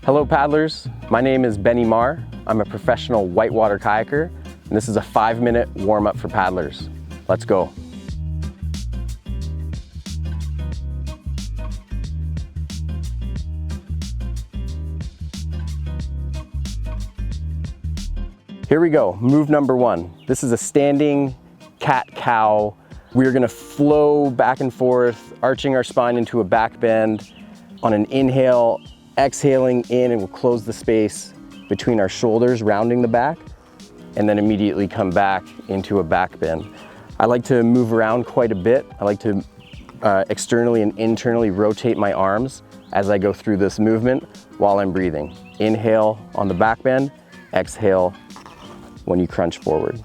Hello paddlers, my name is Benny Marr. I'm a professional whitewater kayaker, and this is a 5-minute warm-up for paddlers. Let's go. Here we go, move number 1. This is a standing cat-cow. We're gonna flow back and forth, arching our spine into a back bend. On an inhale, exhaling in, and we'll close the space between our shoulders, rounding the back, and then immediately come back into a back bend. I like to move around quite a bit. I like to externally and internally rotate my arms as I go through this movement while I'm breathing. Inhale on the back bend, exhale when you crunch forward.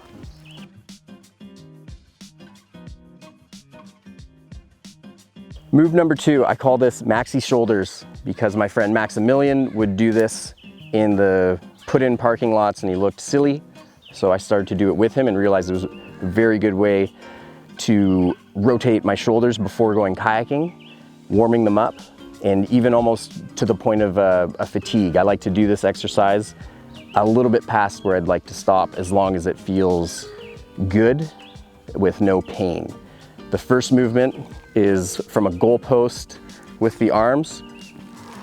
Move number 2, I call this MAXI shoulders because my friend Maximilian would do this in the put-in parking lots and he looked silly. So I started to do it with him and realized it was a very good way to rotate my shoulders before going kayaking, warming them up, and even almost to the point of a fatigue. I like to do this exercise a little bit past where I'd like to stop, as long as it feels good with no pain. The first movement is from a goalpost with the arms,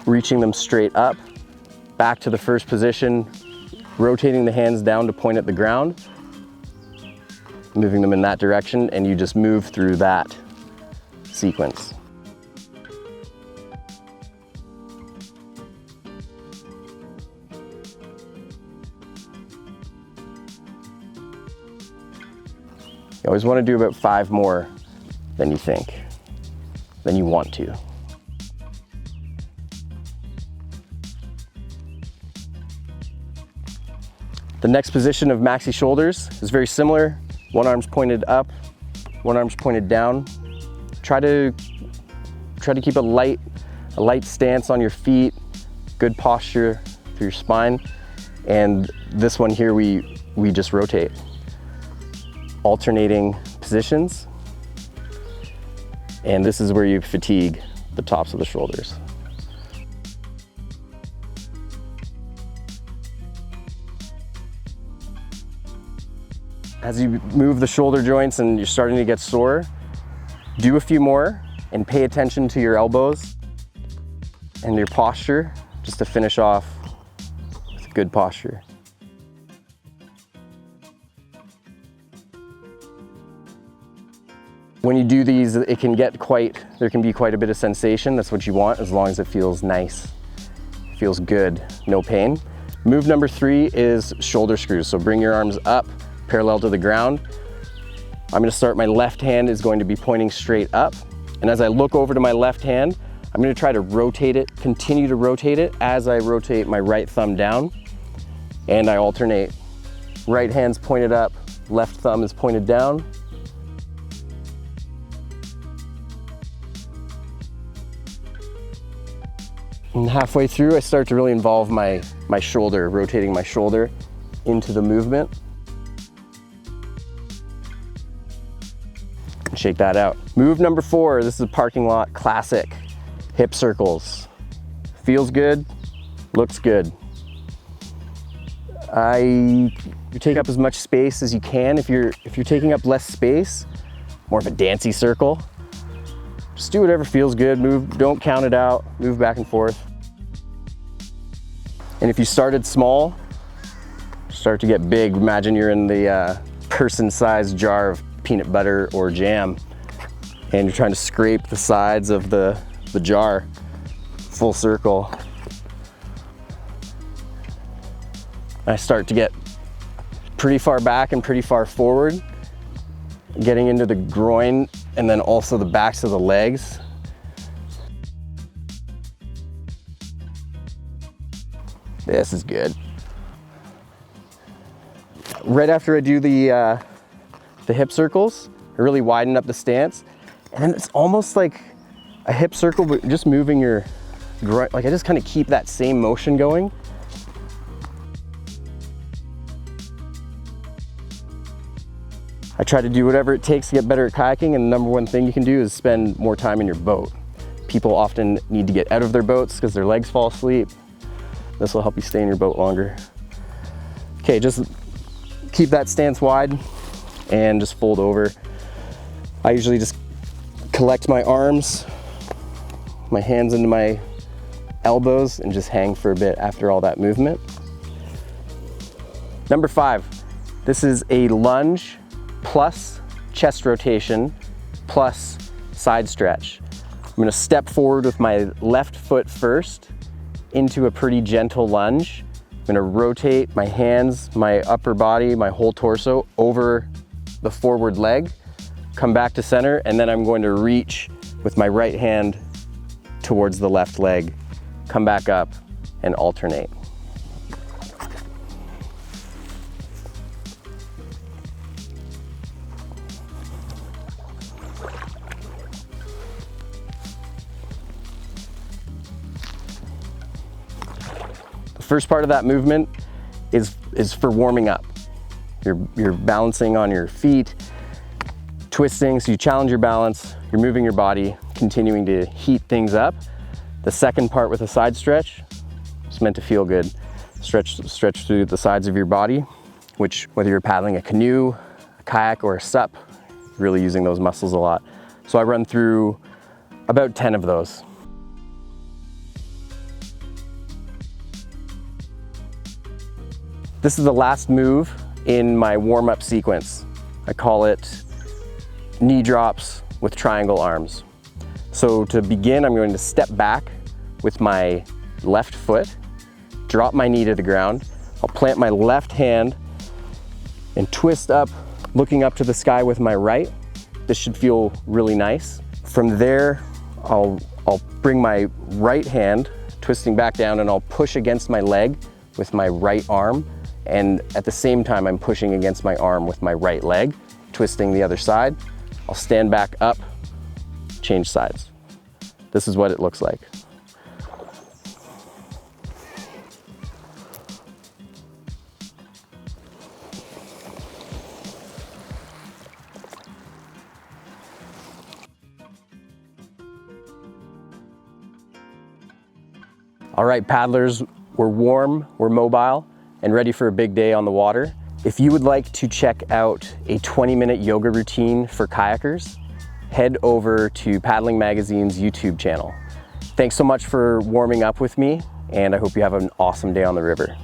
reaching them straight up, back to the first position, rotating the hands down to point at the ground, moving them in that direction, and you just move through that sequence. You always want to do about 5 more than you think, than you want to. The next position of MAXI shoulders is very similar. One arm's pointed up, one arm's pointed down. Try to keep a light stance on your feet, good posture through your spine. And this one here, we just rotate. Alternating positions. And this is where you fatigue the tops of the shoulders. As you move the shoulder joints and you're starting to get sore, do a few more and pay attention to your elbows and your posture, just to finish off with good posture. When you do these, there can be quite a bit of sensation. That's what you want, as long as it feels nice, feels good, no pain. Move number 3 is shoulder screws. So bring your arms up, parallel to the ground. I'm gonna start, my left hand is going to be pointing straight up. And as I look over to my left hand, I'm gonna try to rotate it, continue to rotate it as I rotate my right thumb down. And I alternate. Right hand's pointed up, left thumb is pointed down. And halfway through, I start to really involve my shoulder, rotating my shoulder into the movement. And shake that out. Move number 4, this is a parking lot classic. Hip circles. Feels good, looks good. You take up as much space as you can. If you're taking up less space, more of a dancey circle, just do whatever feels good. Move, don't count it out, move back and forth. And if you started small, start to get big. Imagine you're in the person-sized jar of peanut butter or jam, and you're trying to scrape the sides of the jar, full circle. I start to get pretty far back and pretty far forward, getting into the groin and then also the backs of the legs. This is good. Right after I do the hip circles, I really widen up the stance, and then it's almost like a hip circle, but just moving your groin. Like, I just kind of keep that same motion going. I try to do whatever it takes to get better at kayaking, and the number one thing you can do is spend more time in your boat. People often need to get out of their boats because their legs fall asleep. This will help you stay in your boat longer. Okay, just keep that stance wide and just fold over. I usually just collect my arms, my hands into my elbows, and just hang for a bit after all that movement. Number 5, this is a lunge plus chest rotation plus side stretch. I'm gonna step forward with my left foot first into a pretty gentle lunge. I'm gonna rotate my hands, my upper body, my whole torso over the forward leg, come back to center, and then I'm going to reach with my right hand towards the left leg, come back up and alternate. The first part of that movement is for warming up. You're balancing on your feet, twisting, so you challenge your balance, you're moving your body, continuing to heat things up. The second part with a side stretch, it's meant to feel good. Stretch through the sides of your body, which whether you're paddling a canoe, a kayak, or a sup, really using those muscles a lot. So I run through about 10 of those. This is the last move in my warm-up sequence. I call it knee drops with triangle arms. So to begin, I'm going to step back with my left foot, drop my knee to the ground. I'll plant my left hand and twist up, looking up to the sky with my right. This should feel really nice. From there, I'll bring my right hand, twisting back down, and I'll push against my leg with my right arm. And at the same time, I'm pushing against my arm with my right leg, twisting the other side. I'll stand back up, change sides. This is what it looks like. All right, paddlers, we're warm, we're mobile, and ready for a big day on the water. If you would like to check out a 20-minute yoga routine for kayakers, head over to Paddling Magazine's YouTube channel. Thanks so much for warming up with me, and I hope you have an awesome day on the river.